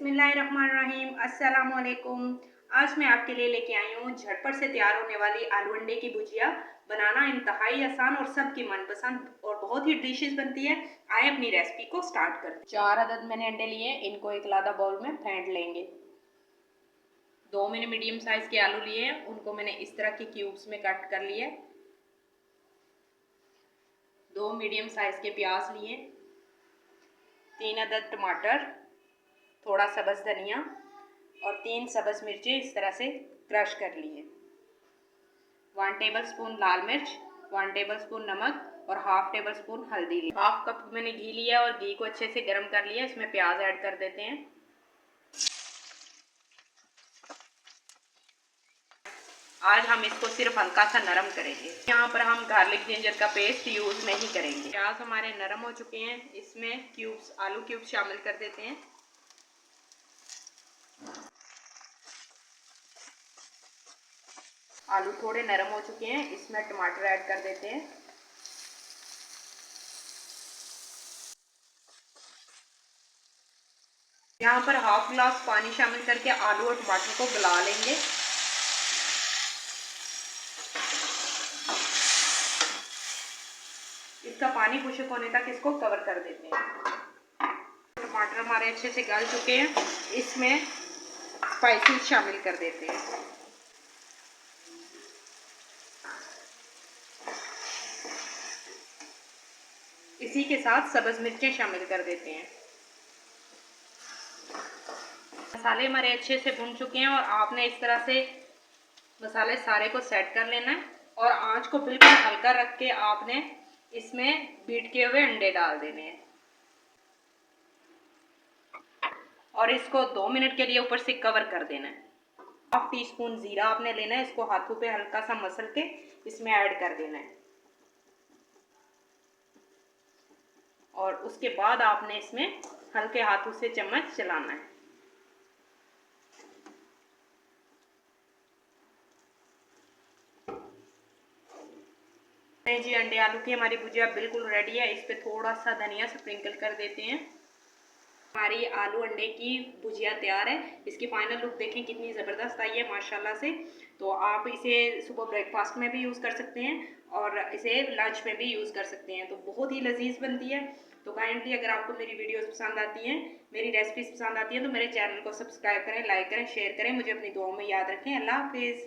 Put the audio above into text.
बिस्मिल्लाहिर्रहमानिर्रहीम। अस्सलामुअलैकुम। आज मैं आपके लिए लेके आई हूँ झटपट से तैयार होने वाली आलू अंडे की भुजिया। बनाना इंतहाई आसान और सबकी मनपसंद और बहुत ही डिलीशियस बनती है। आए अपनी रेसिपी को स्टार्ट करते हैं। 4 अदद मैंने अंडे लिए, इनको एक लादा बाउल में फेंट लेंगे। 2 मैंने मीडियम साइज के आलू लिए, उनको मैंने इस तरह के क्यूब्स में कट कर लिए। 2 मीडियम साइज के प्याज लिए, 3 अदद टमाटर, थोड़ा सब्ज़ धनिया और 3 सब्ज़ मिर्ची इस तरह से क्रश कर लिए। 1 टेबल स्पून लाल मिर्च, 1 टेबल स्पून नमक और हाफ टेबल स्पून हल्दी ली। हाफ कप मैंने घी लिया और घी को अच्छे से गर्म कर लिया। इसमें प्याज ऐड कर देते हैं। आज हम इसको सिर्फ हल्का सा नरम करेंगे। यहाँ पर हम गार्लिक जिंजर का पेस्ट यूज़ नहीं करेंगे। प्याज हमारे नरम हो चुके हैं, इसमें आलू क्यूब्स शामिल कर देते हैं। आलू थोड़े नरम हो चुके हैं, इसमें टमाटर ऐड कर देते हैं। यहाँ पर हाफ ग्लास पानी शामिल करके आलू और टमाटर को गला लेंगे। इसका पानी खुश्क होने तक इसको कवर कर देते हैं। टमाटर हमारे अच्छे से गल चुके हैं, इसमें स्पाइसेस शामिल कर देते हैं। इसी के साथ सब्ज़ मिर्चें शामिल कर देते हैं। मसाले हमारे अच्छे से भुन चुके हैं और आपने इस तरह से मसाले सारे को सेट कर लेना है और आंच को बिल्कुल हल्का रख के आपने इसमें बीट किए हुए अंडे डाल देने हैं और इसको 2 मिनट के लिए ऊपर से कवर कर देना है। हाफ टी स्पून जीरा आपने लेना है, इसको हाथों पे हल्का सा मसल के इसमें ऐड कर देना है और उसके बाद आपने इसमें हल्के हाथों से चम्मच चलाना है। जी अंडे आलू की हमारी भुजिया बिल्कुल रेडी है। इस पे थोड़ा सा धनिया स्प्रिंकल कर देते हैं। हमारी आलू अंडे की भुजिया तैयार है। इसकी फाइनल लुक देखें कितनी ज़बरदस्त आई है माशाल्लाह से। तो आप इसे सुबह ब्रेकफास्ट में भी यूज़ कर सकते हैं और इसे लंच में भी यूज़ कर सकते हैं। तो बहुत ही लजीज बनती है। तो काइंडली अगर आपको मेरी वीडियोस पसंद आती हैं, मेरी रेसिपीज पसंद आती हैं, तो मेरे चैनल को सब्सक्राइब करें, लाइक करें, शेयर करें। मुझे अपनी दुआओं में याद रखें। अल्लाह हाफिज़।